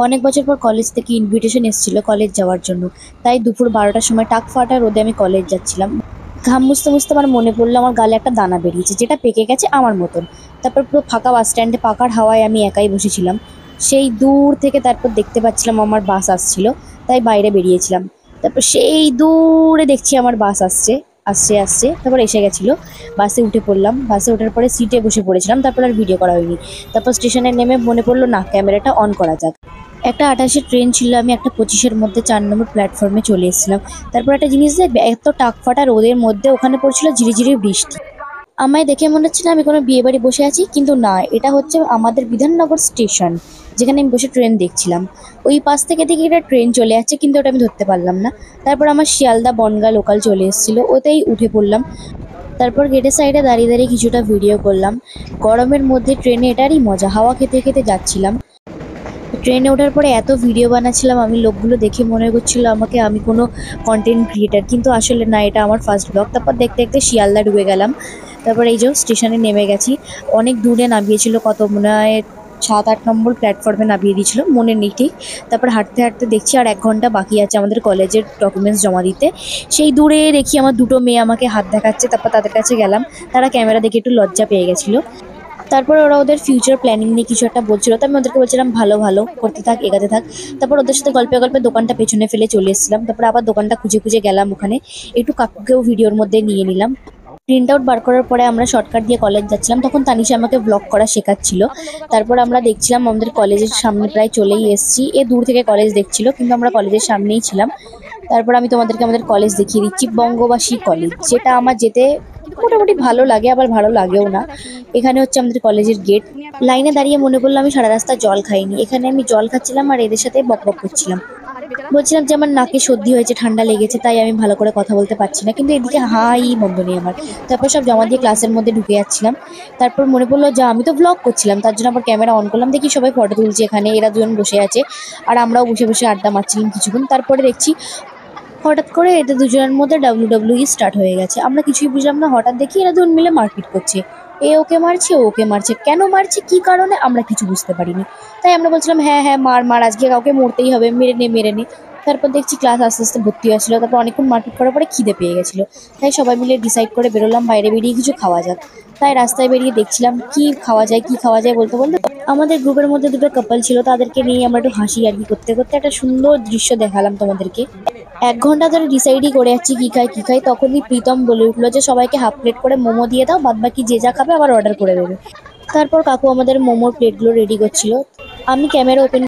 অনেক বছর পর কলেজ থেকে ইনভিটেশন এসেছিল কলেজ যাওয়ার জন্য। তাই দুপুর 12টার সময় টাক ফাটা রোদে আমি কলেজ যাচ্ছিলাম। ঘাম মুছতে মুছতে আমার মনে পড়লো আমার গালে একটা দানা বেরিয়েছে, যেটা পেকে গেছে আমার মতন। তারপর পুরো ফাঁকা বাস স্ট্যান্ডে পাকার হাওয়ায় আমি একাই বসেছিলাম। সেই দূর থেকে তারপর দেখতে পাচ্ছিলাম আমার বাস আসছিল, তাই বাইরে বেরিয়েছিলাম। তারপর সেই দূরে দেখছি আমার বাস আসছে, আসছে আসছে, তারপর এসে গেছিলো। বাসে উঠে পড়লাম, বাসে ওঠার পরে সিটে বসে পড়েছিলাম, তারপর আর ভিডিও করা হয়নি। তারপর স্টেশনে নেমে মনে পড়লো না, ক্যামেরাটা অন করা যাক। একটা 28-এর ট্রেন ছিল, আমি একটা 25-এর মধ্যে 4 নম্বর প্ল্যাটফর্মে চলে এসেছিলাম। তারপর একটা জিনিস দেখবে, এত টাকফাটা রোদের মধ্যে ওখানে পড়ছিল ঝিরিঝিরি বৃষ্টি। আমায় দেখে মনে হচ্ছে না আমি কোনো বিয়ে বাড়ি বসে আছি, কিন্তু না, এটা হচ্ছে আমাদের বিধাননগর স্টেশন, যেখানে আমি বসে ট্রেন দেখছিলাম। ওই পাশ থেকে দেখি একটা ট্রেন চলে যাচ্ছে, কিন্তু ওটা আমি ধরতে পারলাম না। তারপর আমার শিয়ালদা বনগাঁ লোকাল চলে এসেছিলো, ওতেই উঠে পড়লাম। তারপর গেটের সাইডে দাঁড়িয়ে দাঁড়িয়ে কিছুটা ভিডিও করলাম। গরমের মধ্যে ট্রেনে এটারই মজা, হাওয়া খেতে খেতে যাচ্ছিলাম। ট্রেনে ওঠার পরে এত ভিডিও বানাচ্ছিলাম আমি, লোকগুলো দেখে মনে করছিল আমাকে আমি কোনো কন্টেন্ট ক্রিয়েটার, কিন্তু আসলে না, এটা আমার ফার্স্ট ব্লগ। তারপর দেখতে দেখতে শিয়ালদা ডুবে গেলাম। তারপর এই যে স্টেশনে নেমে গেছি। অনেক দূরে নামিয়েছিল, কত মনে হয় 7-8 নম্বর প্ল্যাটফর্মে নামিয়ে দিয়েছিল, মনে নেই ঠিক। তারপর হাঁটতে হাঁটতে দেখছি আর 1 ঘন্টা বাকি আছে আমাদের কলেজের ডকুমেন্টস জমা দিতে। সেই দূরে দেখি আমার দুটো মেয়ে আমাকে হাত দেখাচ্ছে, তারপর তাদের কাছে গেলাম। তারা ক্যামেরা দেখে একটু লজ্জা পেয়ে গেছিলো। তারপর ওরা ওদের ফিউচার প্ল্যানিং নিয়ে কিছু একটা বলছিল, তো আমি ওদেরকে বলছিলাম ভালো ভালো করতে থাক, এগাতে থাক। তারপর ওদের সাথে গল্পে গল্পে দোকানটা পেছনে ফেলে চলে এসেছিলাম। তারপর আবার দোকানটা খুঁজে খুঁজে গেলাম, ওখানে একটু কাকুকেও ভিডিওর মধ্যে নিয়ে নিলাম। প্রিন্ট আউট বার করার পরে আমরা শর্টকাট দিয়ে কলেজ যাচ্ছিলাম, তখন তানিশা আমাকে ব্লগ করা শেখাচ্ছিল। তারপর আমরা দেখছিলাম আমাদের কলেজের সামনে প্রায় চলেই এসেছি। দূর থেকে কলেজ দেখছিল, কিন্তু আমরা কলেজের সামনেই ছিলাম। তারপর আমি তোমাদেরকে আমাদের কলেজ দেখিয়ে দিচ্ছি, বঙ্গবাসী কলেজ, যেটা আমার যেতে মোটামুটি ভালো লাগে, আবার ভালো লাগেও না। এখানে হচ্ছে আমাদের কলেজের গেট। লাইনে দাঁড়িয়ে মনে করলো আমি সারা রাস্তা জল খাইনি। এখানে আমি জল খাচ্ছিলাম আর এদের সাথে বকবক করছিলাম। বলছিলাম যে আমার নাকে সর্দি হয়েছে, ঠান্ডা লেগেছে, তাই আমি ভালো করে কথা বলতে পারছি না, কিন্তু এদিকে হাই বন্ধ নেই আমার। তারপর সব জমা দিয়ে ক্লাসের মধ্যে ঢুকে যাচ্ছিলাম। তারপর মনে পড়লো যে আমি তো ব্লগ করছিলাম, তার জন্য আবার ক্যামেরা অন করলাম। দেখি সবাই ফটো তুলছে, এখানে এরা দুজন বসে আছে আর আমরাও বসে বসে আড্ডা মারছিলাম কিছুক্ষণ। তারপরে দেখছি হঠাৎ করে এদের দুজনের মধ্যে WWE স্টার্ট হয়ে গেছে। আমরা কিছুই বুঝলাম না, হঠাৎ দেখি এরা দুজন মিলে মারপিট করছে। এ ওকে মারছে, ও ওকে মারছে, কেন মারছে, কি কারণে, আমরা কিছু বুঝতে পারিনি। তাই আমরা বলছিলাম হ্যাঁ হ্যাঁ মার মার, আজকে কাউকে মরতেই হবে, মেরে নে মেরে নে। তারপর দেখছি ক্লাস আস্তে আস্তে ভর্তি হয়েছিল। তারপর অনেকক্ষণ মারপিট করার পরে খিদে পেয়ে গেছিলো, তাই সবাই মিলে ডিসাইড করে বেরোলাম বাইরে, বেরিয়ে কিছু খাওয়া যাক। তাই রাস্তায় বেরিয়ে দেখছিলাম কি খাওয়া যায় কি খাওয়া যায় বলতে বলতে আমাদের গ্রুপের মধ্যে দুটো কাপল ছিল, তাদেরকে নিয়ে আমরা একটু হাসি আর কি করতে করতে একটা সুন্দর দৃশ্য দেখালাম তোমাদেরকে। 1 ঘন্টা ধরে ডিসাইডই করে যাচ্ছি কি খাই কি খাই, তখনই প্রীতম বলে উঠলো যে সবাইকে হাফ প্লেট করে মোমো দিয়ে দাও, বাদ বাকি যে যা খাবে আবার অর্ডার করে দেবে। তারপর কাকু আমাদের মোমোর প্লেটগুলো রেডি করছিল। আমি ক্যামেরা ওপেন